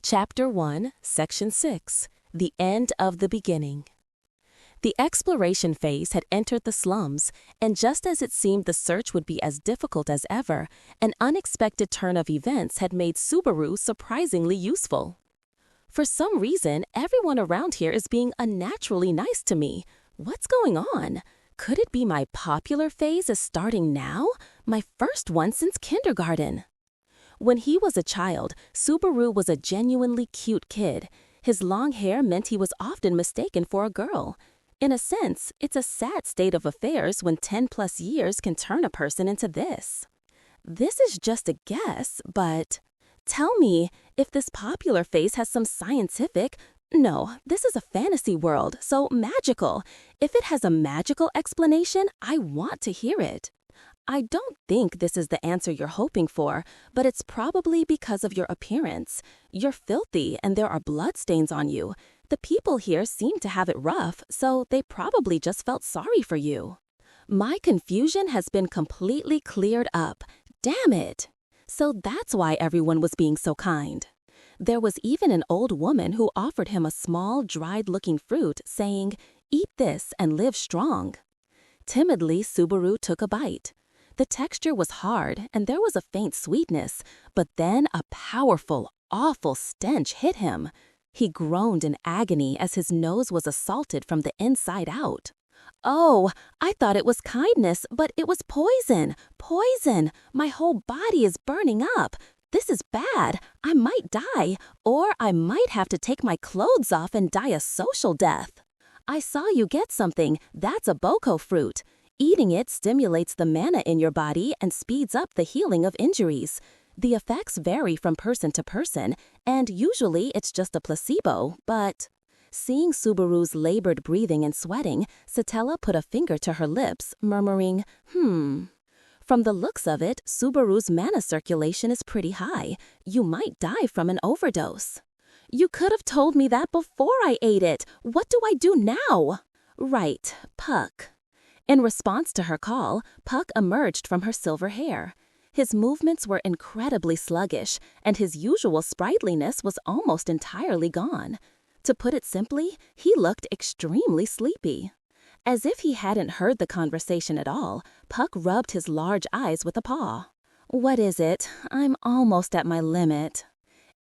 Chapter 1, Section 6, The End of the Beginning. The exploration phase had entered the slums, and just as it seemed the search would be as difficult as ever, an unexpected turn of events had made Subaru surprisingly useful. For some reason, everyone around here is being unnaturally nice to me. What's going on? Could it be my popular phase is starting now? My first one since kindergarten. When he was a child, Subaru was a genuinely cute kid. His long hair meant he was often mistaken for a girl. In a sense, it's a sad state of affairs when 10+ years can turn a person into this. This is just a guess, but tell me if this popular phase has some scientific. No, this is a fantasy world, so magical. If it has a magical explanation, I want to hear it. I don't think this is the answer you're hoping for, but it's probably because of your appearance. You're filthy and there are bloodstains on you. The people here seem to have it rough, so they probably just felt sorry for you. My confusion has been completely cleared up. Damn it! So that's why everyone was being so kind. There was even an old woman who offered him a small, dried-looking fruit, saying, "Eat this and live strong." Timidly, Subaru took a bite. The texture was hard, and there was a faint sweetness, but then a powerful, awful stench hit him. He groaned in agony as his nose was assaulted from the inside out. Oh, I thought it was kindness, but it was poison. Poison! My whole body is burning up. This is bad. I might die, or I might have to take my clothes off and die a social death. I saw you get something. That's a boko fruit. Eating it stimulates the mana in your body and speeds up the healing of injuries. The effects vary from person to person, and usually it's just a placebo, but seeing Subaru's labored breathing and sweating, Satella put a finger to her lips, murmuring, From the looks of it, Subaru's mana circulation is pretty high. You might die from an overdose. You could have told me that before I ate it. What do I do now? Right, Puck. In response to her call, Puck emerged from her silver hair. His movements were incredibly sluggish, and his usual sprightliness was almost entirely gone. To put it simply, he looked extremely sleepy. As if he hadn't heard the conversation at all, Puck rubbed his large eyes with a paw. What is it? I'm almost at my limit.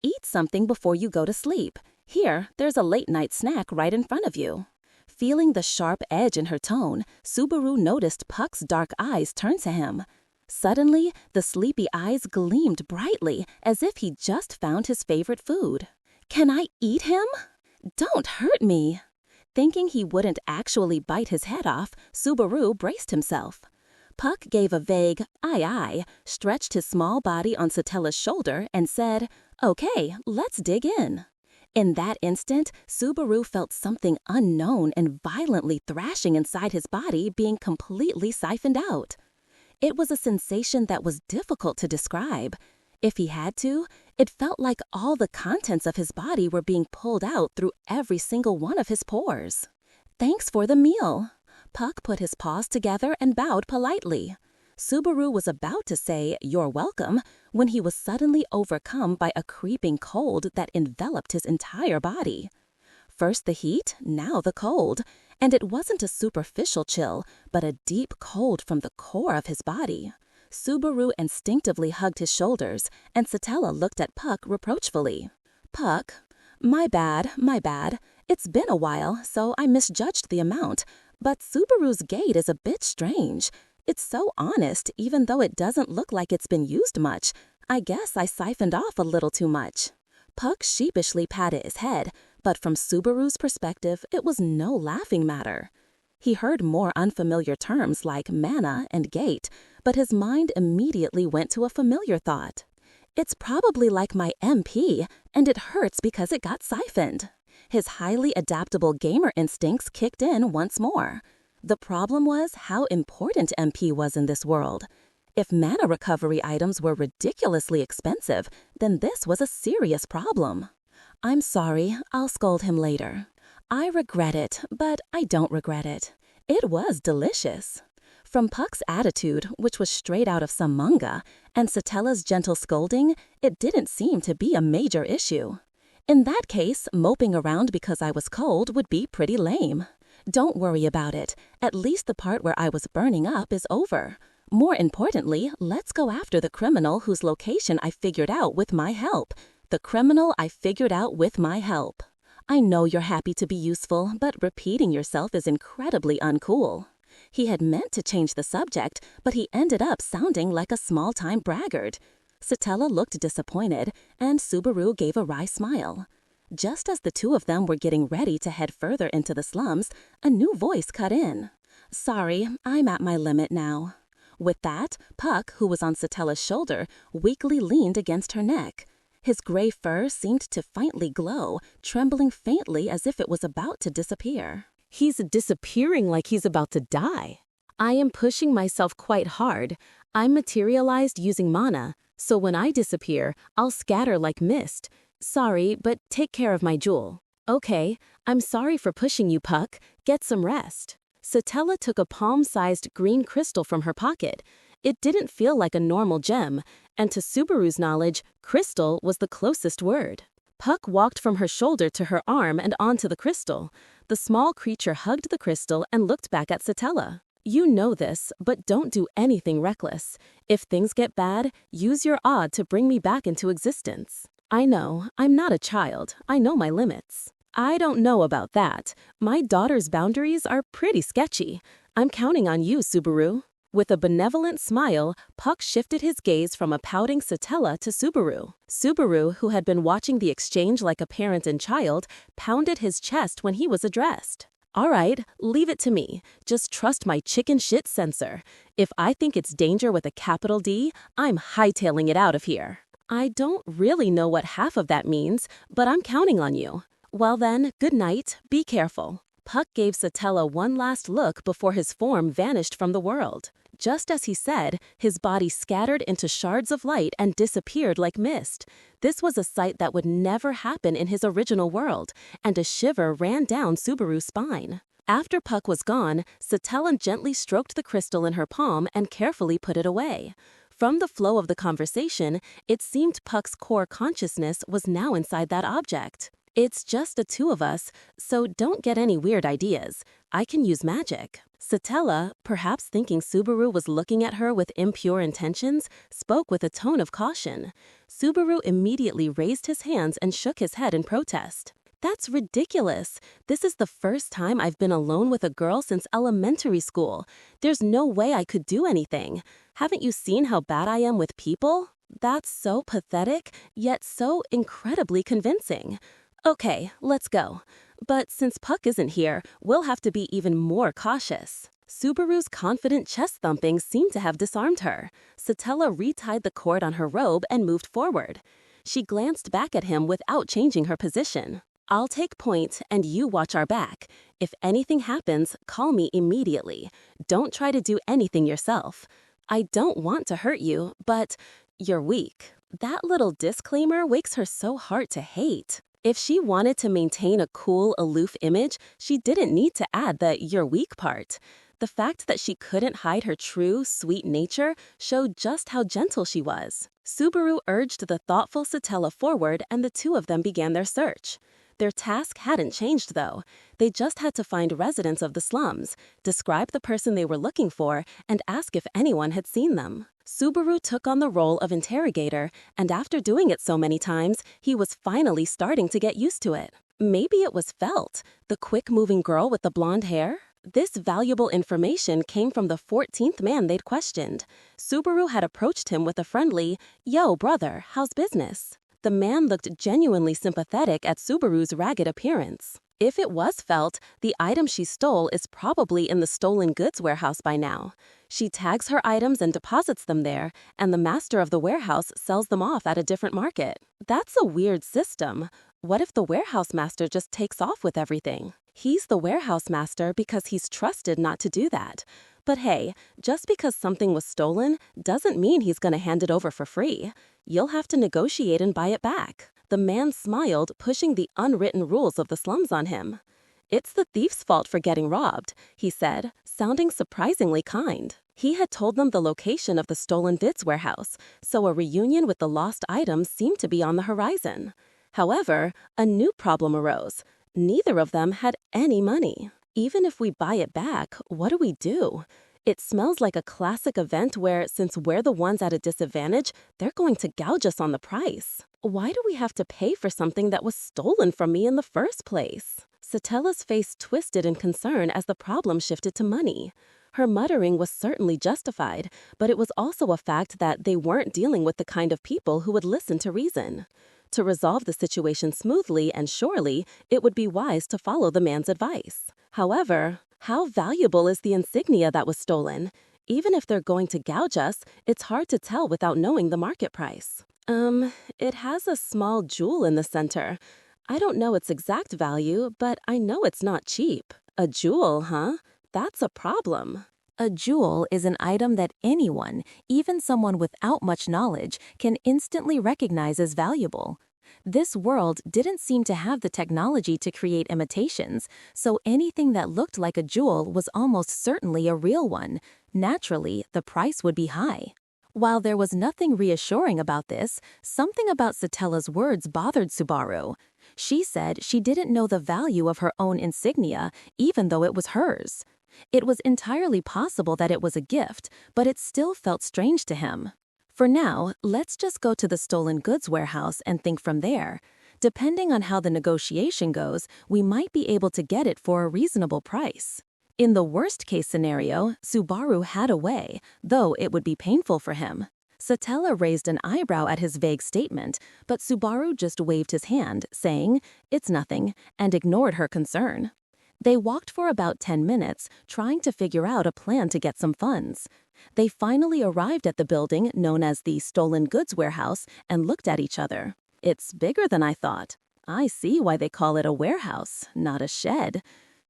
Eat something before you go to sleep. Here, there's a late-night snack right in front of you. Feeling the sharp edge in her tone, Subaru noticed Puck's dark eyes turn to him. Suddenly, the sleepy eyes gleamed brightly, as if he just found his favorite food. Can I eat him? Don't hurt me. Thinking he wouldn't actually bite his head off, Subaru braced himself. Puck gave a vague, aye, stretched his small body on Satella's shoulder, and said, "Okay, let's dig in." In that instant, Subaru felt something unknown and violently thrashing inside his body being completely siphoned out. It was a sensation that was difficult to describe. If he had to, it felt like all the contents of his body were being pulled out through every single one of his pores. Thanks for the meal. Puck put his paws together and bowed politely. Subaru was about to say, "You're welcome," when he was suddenly overcome by a creeping cold that enveloped his entire body. First the heat, now the cold, and it wasn't a superficial chill, but a deep cold from the core of his body. Subaru instinctively hugged his shoulders, and Satella looked at Puck reproachfully. Puck, my bad. It's been a while, so I misjudged the amount, but Subaru's gait is a bit strange. It's so honest, even though it doesn't look like it's been used much. I guess I siphoned off a little too much. Puck sheepishly patted his head, but from Subaru's perspective, it was no laughing matter. He heard more unfamiliar terms like mana and gait, but his mind immediately went to a familiar thought. It's probably like my MP, and it hurts because it got siphoned. His highly adaptable gamer instincts kicked in once more. The problem was how important MP was in this world. If mana recovery items were ridiculously expensive, then this was a serious problem. I'm sorry, I'll scold him later. I regret it, but I don't regret it. It was delicious. From Puck's attitude, which was straight out of some manga, and Satella's gentle scolding, it didn't seem to be a major issue. In that case, moping around because I was cold would be pretty lame. Don't worry about it. At least the part where I was burning up is over. More importantly, let's go after the criminal whose location I figured out with my help. The criminal I figured out with my help. I know you're happy to be useful, but repeating yourself is incredibly uncool. He had meant to change the subject, but he ended up sounding like a small-time braggart. Satella looked disappointed, and Subaru gave a wry smile. Just as the two of them were getting ready to head further into the slums, a new voice cut in. Sorry, I'm at my limit now. With that, Puck, who was on Satella's shoulder, weakly leaned against her neck. His gray fur seemed to faintly glow, trembling faintly as if it was about to disappear. He's disappearing like he's about to die. I am pushing myself quite hard. I'm materialized using mana, so when I disappear, I'll scatter like mist. Sorry, but take care of my jewel. Okay, I'm sorry for pushing you, Puck. Get some rest. Satella took a palm-sized green crystal from her pocket. It didn't feel like a normal gem, and to Subaru's knowledge, crystal was the closest word. Puck walked from her shoulder to her arm and onto the crystal. The small creature hugged the crystal and looked back at Satella. You know this, but don't do anything reckless. If things get bad, use your odd to bring me back into existence. I know, I'm not a child. I know my limits. I don't know about that. My daughter's boundaries are pretty sketchy. I'm counting on you, Subaru. With a benevolent smile, Puck shifted his gaze from a pouting Satella to Subaru. Subaru, who had been watching the exchange like a parent and child, pounded his chest when he was addressed. All right, leave it to me. Just trust my chicken shit sensor. If I think it's danger with a capital D, I'm hightailing it out of here. I don't really know what half of that means, but I'm counting on you. Well then, good night, be careful. Puck gave Satella one last look before his form vanished from the world. Just as he said, his body scattered into shards of light and disappeared like mist. This was a sight that would never happen in his original world, and a shiver ran down Subaru's spine. After Puck was gone, Satella gently stroked the crystal in her palm and carefully put it away. From the flow of the conversation, it seemed Puck's core consciousness was now inside that object. It's just the two of us, so don't get any weird ideas. I can use magic. Satella, perhaps thinking Subaru was looking at her with impure intentions, spoke with a tone of caution. Subaru immediately raised his hands and shook his head in protest. That's ridiculous. This is the first time I've been alone with a girl since elementary school. There's no way I could do anything. Haven't you seen how bad I am with people? That's so pathetic, yet so incredibly convincing. Okay, let's go. But since Puck isn't here, we'll have to be even more cautious. Subaru's confident chest thumping seemed to have disarmed her. Satella retied the cord on her robe and moved forward. She glanced back at him without changing her position. I'll take point and you watch our back. If anything happens, call me immediately. Don't try to do anything yourself. I don't want to hurt you, but you're weak. That little disclaimer wakes her so hard to hate. If she wanted to maintain a cool, aloof image, she didn't need to add the "you're weak" part. The fact that she couldn't hide her true, sweet nature showed just how gentle she was. Subaru urged the thoughtful Satella forward and the two of them began their search. Their task hadn't changed, though. They just had to find residents of the slums, describe the person they were looking for, and ask if anyone had seen them. Subaru took on the role of interrogator, and after doing it so many times, he was finally starting to get used to it. Maybe it was Felt, the quick-moving girl with the blonde hair? This valuable information came from the 14th man they'd questioned. Subaru had approached him with a friendly, "Yo, brother, how's business?" The man looked genuinely sympathetic at Subaru's ragged appearance. If it was Felt, the item she stole is probably in the stolen goods warehouse by now. She tags her items and deposits them there, and the master of the warehouse sells them off at a different market. That's a weird system. What if the warehouse master just takes off with everything? He's the warehouse master because he's trusted not to do that. But hey, just because something was stolen doesn't mean he's going to hand it over for free. You'll have to negotiate and buy it back. The man smiled, pushing the unwritten rules of the slums on him. It's the thief's fault for getting robbed, he said, sounding surprisingly kind. He had told them the location of the stolen goods warehouse, so a reunion with the lost items seemed to be on the horizon. However, a new problem arose. Neither of them had any money. Even if we buy it back, what do we do? It smells like a classic event where, since we're the ones at a disadvantage, they're going to gouge us on the price. Why do we have to pay for something that was stolen from me in the first place? Satella's face twisted in concern as the problem shifted to money. Her muttering was certainly justified, but it was also a fact that they weren't dealing with the kind of people who would listen to reason. To resolve the situation smoothly and surely, it would be wise to follow the man's advice. However, how valuable is the insignia that was stolen? Even if they're going to gouge us, it's hard to tell without knowing the market price. It has a small jewel in the center. I don't know its exact value, but I know it's not cheap. A jewel, huh? That's a problem. A jewel is an item that anyone, even someone without much knowledge, can instantly recognize as valuable. This world didn't seem to have the technology to create imitations, so anything that looked like a jewel was almost certainly a real one. Naturally, the price would be high. While there was nothing reassuring about this, something about Satella's words bothered Subaru. She said she didn't know the value of her own insignia, even though it was hers. It was entirely possible that it was a gift, but it still felt strange to him. For now, let's just go to the stolen goods warehouse and think from there. Depending on how the negotiation goes, we might be able to get it for a reasonable price. In the worst-case scenario, Subaru had a way, though it would be painful for him. Satella raised an eyebrow at his vague statement, but Subaru just waved his hand, saying, "It's nothing," and ignored her concern. They walked for about 10 minutes, trying to figure out a plan to get some funds. They finally arrived at the building known as the Stolen Goods Warehouse and looked at each other. "It's bigger than I thought. I see why they call it a warehouse, not a shed.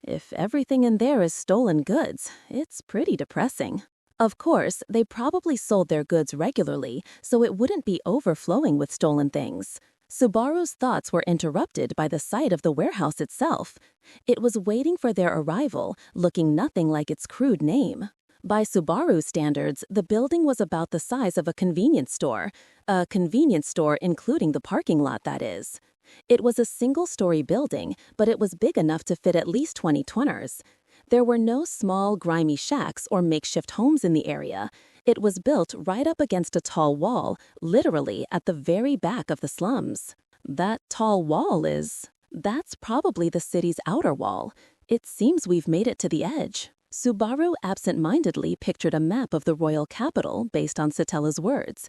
If everything in there is stolen goods, it's pretty depressing." Of course, they probably sold their goods regularly, so it wouldn't be overflowing with stolen things. Subaru's thoughts were interrupted by the sight of the warehouse itself. It was waiting for their arrival, looking nothing like its crude name. By Subaru's standards, the building was about the size of a convenience store including the parking lot, that is. It was a single-story building, but it was big enough to fit at least 20 twenners. There were no small, grimy shacks or makeshift homes in the area. It was built right up against a tall wall, literally at the very back of the slums. That tall wall That's probably the city's outer wall. It seems we've made it to the edge. Subaru absent-mindedly pictured a map of the royal capital based on Satella's words.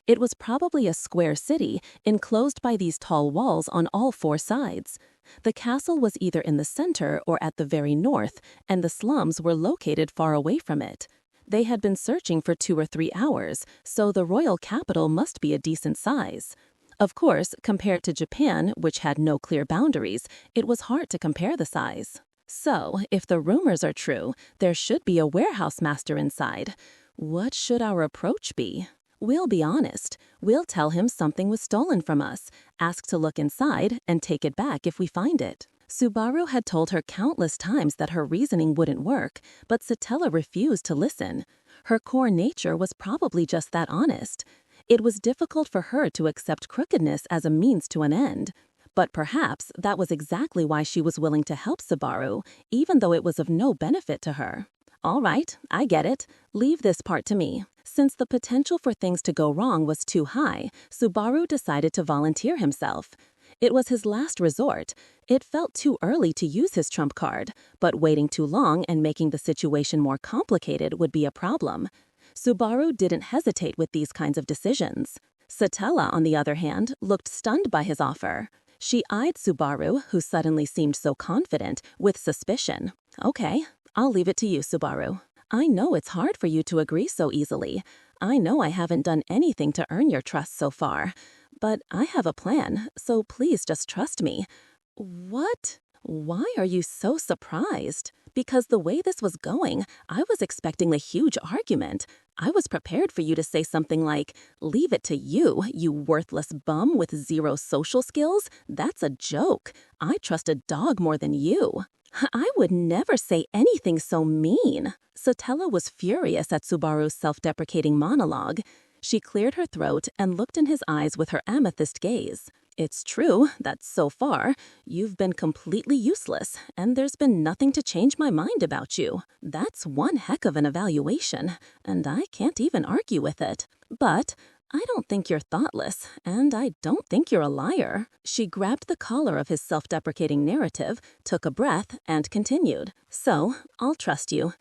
It was probably a square city, enclosed by these tall walls on all 4 sides. The castle was either in the center or at the very north, and the slums were located far away from it. They had been searching for 2 or 3 hours, so the royal capital must be a decent size. Of course, compared to Japan, which had no clear boundaries, it was hard to compare the size. So, if the rumors are true, there should be a warehouse master inside. What should our approach be? We'll be honest. We'll tell him something was stolen from us, ask to look inside, and take it back if we find it. Subaru had told her countless times that her reasoning wouldn't work, but Satella refused to listen. Her core nature was probably just that honest. It was difficult for her to accept crookedness as a means to an end. But perhaps that was exactly why she was willing to help Subaru, even though it was of no benefit to her. All right, I get it. Leave this part to me. Since the potential for things to go wrong was too high, Subaru decided to volunteer himself. It was his last resort. It felt too early to use his trump card, but waiting too long and making the situation more complicated would be a problem. Subaru didn't hesitate with these kinds of decisions. Satella, on the other hand, looked stunned by his offer. She eyed Subaru, who suddenly seemed so confident, with suspicion. "Okay, I'll leave it to you, Subaru. I know it's hard for you to agree so easily. I know I haven't done anything to earn your trust so far. But I have a plan, so please just trust me." "What? Why are you so surprised?" "Because the way this was going, I was expecting a huge argument. I was prepared for you to say something like, 'Leave it to you, you worthless bum with 0 social skills. That's a joke. I trust a dog more than you.'" "I would never say anything so mean." Satella was furious at Subaru's self-deprecating monologue. She cleared her throat and looked in his eyes with her amethyst gaze. It's true that so far, you've been completely useless, and there's been nothing to change my mind about you. That's one heck of an evaluation, and I can't even argue with it. But I don't think you're thoughtless, and I don't think you're a liar. She grabbed the collar of his self-deprecating narrative, took a breath, and continued. So, I'll trust you.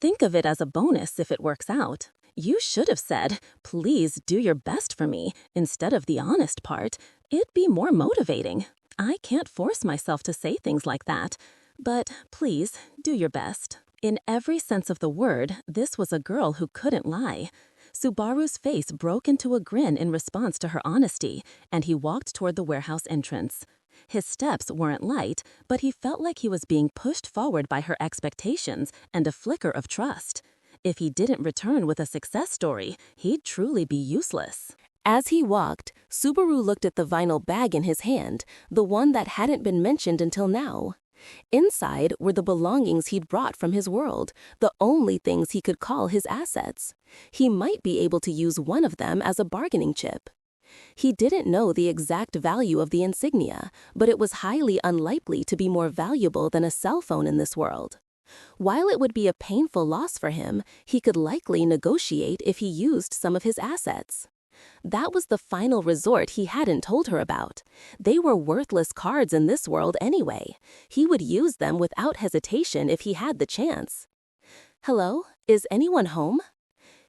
Think of it as a bonus if it works out. You should have said, please do your best for me, instead of the honest part. It'd be more motivating. I can't force myself to say things like that. But please, do your best. In every sense of the word, this was a girl who couldn't lie. Subaru's face broke into a grin in response to her honesty, and he walked toward the warehouse entrance. His steps weren't light, but he felt like he was being pushed forward by her expectations and a flicker of trust. If he didn't return with a success story, he'd truly be useless. As he walked, Subaru looked at the vinyl bag in his hand, the one that hadn't been mentioned until now. Inside were the belongings he'd brought from his world, the only things he could call his assets. He might be able to use one of them as a bargaining chip. He didn't know the exact value of the insignia, but it was highly unlikely to be more valuable than a cell phone in this world. While it would be a painful loss for him, he could likely negotiate if he used some of his assets. That was the final resort he hadn't told her about. They were worthless cards in this world anyway. He would use them without hesitation if he had the chance. Hello, is anyone home?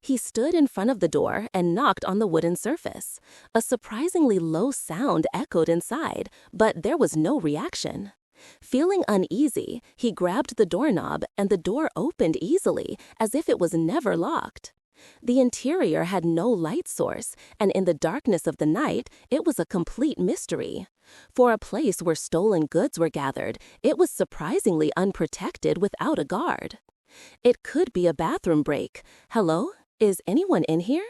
He stood in front of the door and knocked on the wooden surface. A surprisingly low sound echoed inside, but there was no reaction. Feeling uneasy, he grabbed the doorknob and the door opened easily, as if it was never locked. The interior had no light source, and in the darkness of the night, it was a complete mystery. For a place where stolen goods were gathered, it was surprisingly unprotected without a guard. It could be a bathroom break. Hello? Is anyone in here?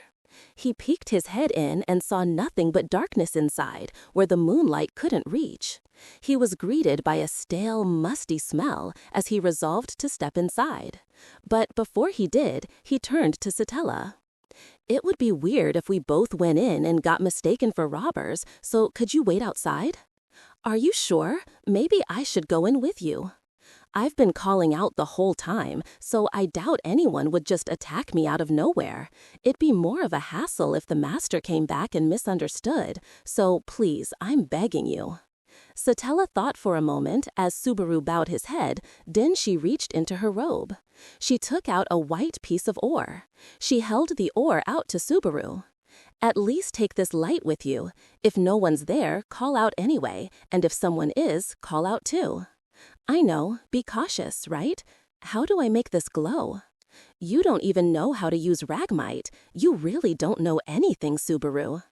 He peeked his head in and saw nothing but darkness inside, where the moonlight couldn't reach. He was greeted by a stale, musty smell as he resolved to step inside. But before he did, he turned to Satella. It would be weird if we both went in and got mistaken for robbers, so could you wait outside? Are you sure? Maybe I should go in with you. I've been calling out the whole time, so I doubt anyone would just attack me out of nowhere. It'd be more of a hassle if the master came back and misunderstood, so please, I'm begging you. Satella thought for a moment as Subaru bowed his head, then she reached into her robe. She took out a white piece of ore. She held the ore out to Subaru. At least take this light with you. If no one's there, call out anyway, and if someone is, call out too. I know, be cautious, right? How do I make this glow? You don't even know how to use Ragmite. You really don't know anything, Subaru.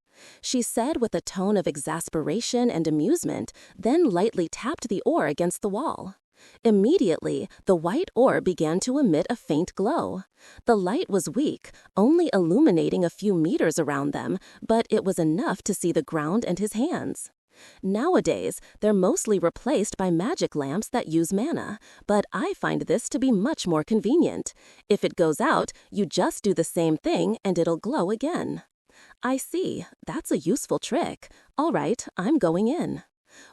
She said with a tone of exasperation and amusement, then lightly tapped the ore against the wall. Immediately, the white ore began to emit a faint glow. The light was weak, only illuminating a few meters around them, but it was enough to see the ground and his hands. Nowadays, they're mostly replaced by magic lamps that use mana, but I find this to be much more convenient. If it goes out, you just do the same thing and it'll glow again. I see. That's a useful trick. All right, I'm going in.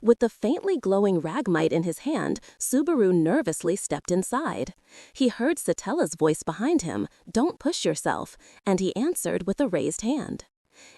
With the faintly glowing Ragmite in his hand, Subaru nervously stepped inside. He heard Satella's voice behind him, "Don't push yourself," and he answered with a raised hand.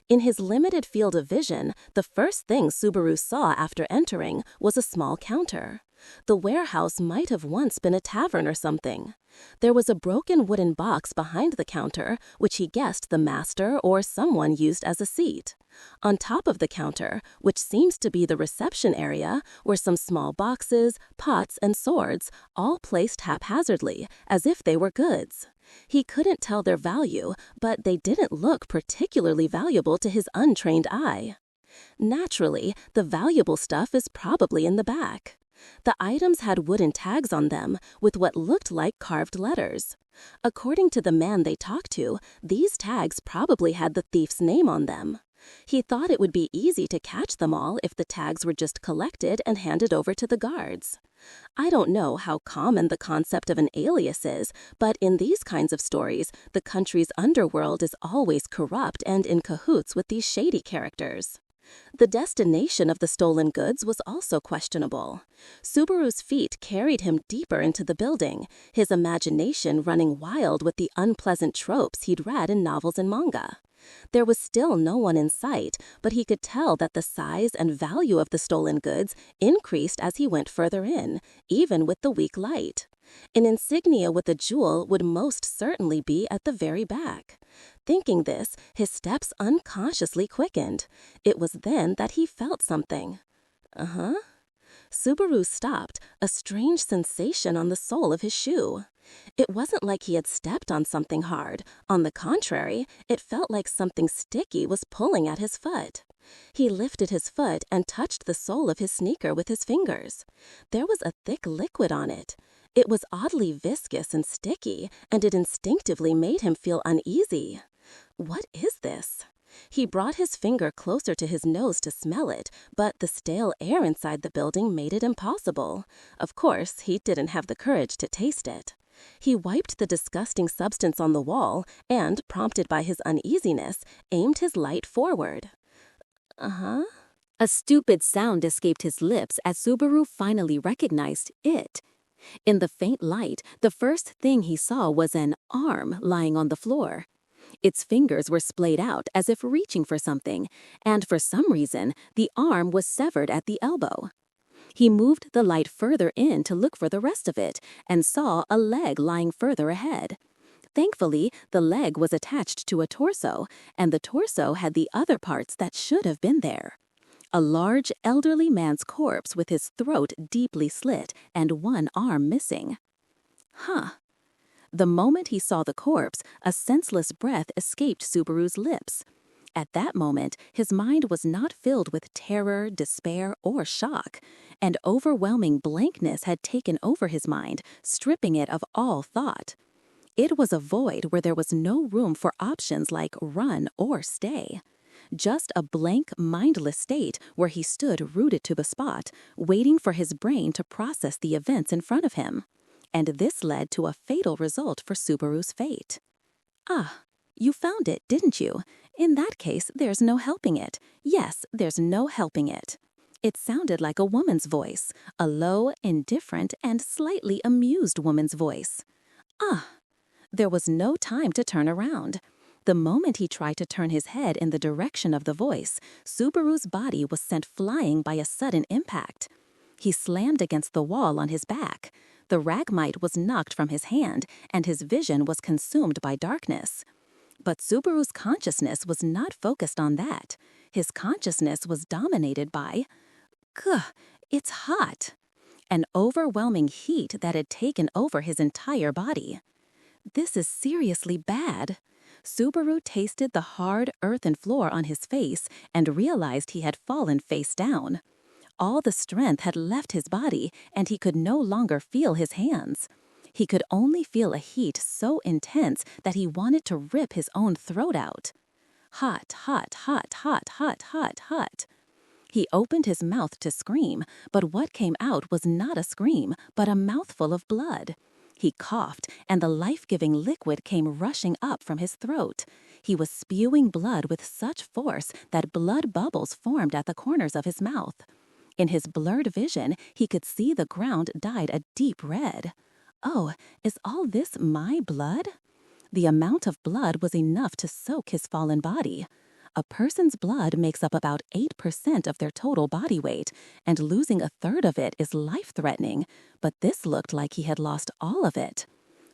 In his limited field of vision, the first thing Subaru saw after entering was a small counter. The warehouse might have once been a tavern or something. There was a broken wooden box behind the counter, which he guessed the master or someone used as a seat. On top of the counter, which seems to be the reception area, were some small boxes, pots, and swords, all placed haphazardly, as if they were goods. He couldn't tell their value, but they didn't look particularly valuable to his untrained eye. Naturally, the valuable stuff is probably in the back. The items had wooden tags on them with what looked like carved letters. According to the man they talked to, these tags probably had the thief's name on them. He thought it would be easy to catch them all if the tags were just collected and handed over to the guards. I don't know how common the concept of an alias is, but in these kinds of stories, the country's underworld is always corrupt and in cahoots with these shady characters. The destination of the stolen goods was also questionable. Subaru's feet carried him deeper into the building, his imagination running wild with the unpleasant tropes he'd read in novels and manga. There was still no one in sight, but he could tell that the size and value of the stolen goods increased as he went further in, even with the weak light. An insignia with a jewel would most certainly be at the very back. Thinking this, his steps unconsciously quickened. It was then that he felt something. Subaru stopped, a strange sensation on the sole of his shoe. It wasn't like he had stepped on something hard. On the contrary, it felt like something sticky was pulling at his foot. He lifted his foot and touched the sole of his sneaker with his fingers. There was a thick liquid on it. It was oddly viscous and sticky, and it instinctively made him feel uneasy. What is this? He brought his finger closer to his nose to smell it, but the stale air inside the building made it impossible. Of course, he didn't have the courage to taste it. He wiped the disgusting substance on the wall and, prompted by his uneasiness, aimed his light forward. A stupid sound escaped his lips as Subaru finally recognized it. In the faint light, the first thing he saw was an arm lying on the floor. Its fingers were splayed out as if reaching for something, and for some reason, the arm was severed at the elbow. He moved the light further in to look for the rest of it and saw a leg lying further ahead. Thankfully, the leg was attached to a torso, and the torso had the other parts that should have been there. A large, elderly man's corpse with his throat deeply slit and one arm missing. The moment he saw the corpse, a senseless breath escaped Subaru's lips. At that moment, his mind was not filled with terror, despair, or shock. An overwhelming blankness had taken over his mind, stripping it of all thought. It was a void where there was no room for options like run or stay. Just a blank, mindless state where he stood rooted to the spot, waiting for his brain to process the events in front of him. And this led to a fatal result for Subaru's fate. You found it, didn't you? In that case, there's no helping it. Yes, there's no helping it. It sounded like a woman's voice, a low, indifferent, and slightly amused woman's voice. There was no time to turn around. The moment he tried to turn his head in the direction of the voice, Subaru's body was sent flying by a sudden impact. He slammed against the wall on his back. The ragmite was knocked from his hand, and his vision was consumed by darkness. But Subaru's consciousness was not focused on that. His consciousness was dominated by, it's hot. An overwhelming heat that had taken over his entire body. This is seriously bad. Subaru tasted the hard earthen floor on his face and realized he had fallen face down. All the strength had left his body, and he could no longer feel his hands. He could only feel a heat so intense that he wanted to rip his own throat out. Hot, hot, hot, hot, hot, hot, hot. He opened his mouth to scream, but what came out was not a scream, but a mouthful of blood. He coughed, and the life-giving liquid came rushing up from his throat. He was spewing blood with such force that blood bubbles formed at the corners of his mouth. In his blurred vision, he could see the ground dyed a deep red. Oh, is all this my blood? The amount of blood was enough to soak his fallen body. A person's blood makes up about 8% of their total body weight, and losing a third of it is life-threatening, but this looked like he had lost all of it.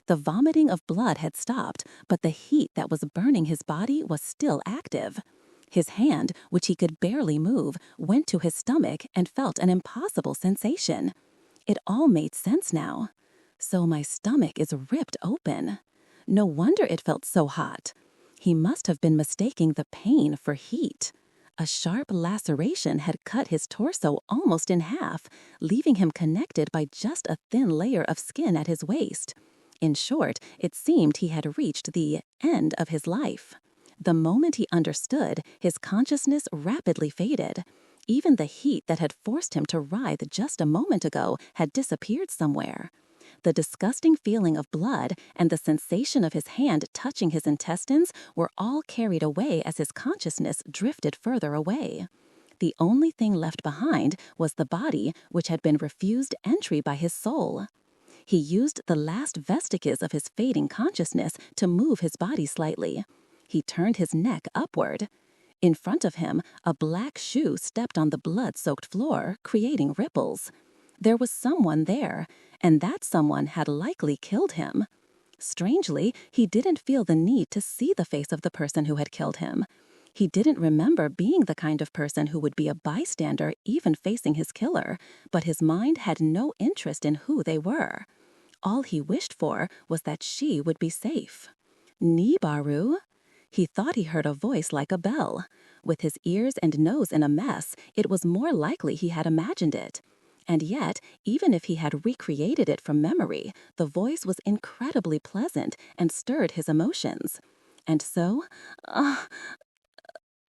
The vomiting of blood had stopped, but the heat that was burning his body was still active. His hand, which he could barely move, went to his stomach and felt an impossible sensation. It all made sense now. So my stomach is ripped open. No wonder it felt so hot. He must have been mistaking the pain for heat. A sharp laceration had cut his torso almost in half, leaving him connected by just a thin layer of skin at his waist. In short, it seemed he had reached the end of his life. The moment he understood, his consciousness rapidly faded. Even the heat that had forced him to writhe just a moment ago had disappeared somewhere. The disgusting feeling of blood and the sensation of his hand touching his intestines were all carried away as his consciousness drifted further away. The only thing left behind was the body which had been refused entry by his soul. He used the last vestiges of his fading consciousness to move his body slightly. He turned his neck upward. In front of him, a black shoe stepped on the blood-soaked floor, creating ripples. There was someone there, and that someone had likely killed him. Strangely, he didn't feel the need to see the face of the person who had killed him. He didn't remember being the kind of person who would be a bystander even facing his killer, but his mind had no interest in who they were. All he wished for was that she would be safe. Nibiru? He thought he heard a voice like a bell. With his ears and nose in a mess, it was more likely he had imagined it. And yet, even if he had recreated it from memory, the voice was incredibly pleasant and stirred his emotions. And so, a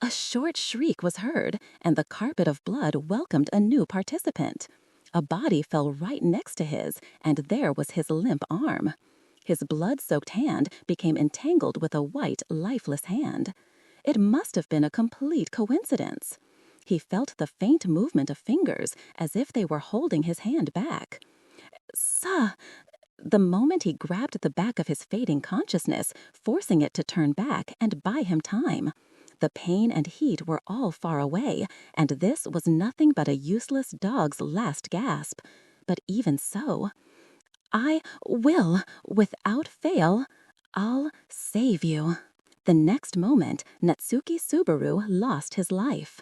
short shriek was heard, and the carpet of blood welcomed a new participant. A body fell right next to his, and there was his limp arm. His blood-soaked hand became entangled with a white, lifeless hand. It must have been a complete coincidence. He felt the faint movement of fingers as if they were holding his hand back. "Sir!" The moment he grabbed the back of his fading consciousness, forcing it to turn back and buy him time. The pain and heat were all far away, and this was nothing but a useless dog's last gasp. But even so, "I will, without fail, I'll save you." The next moment, Natsuki Subaru lost his life.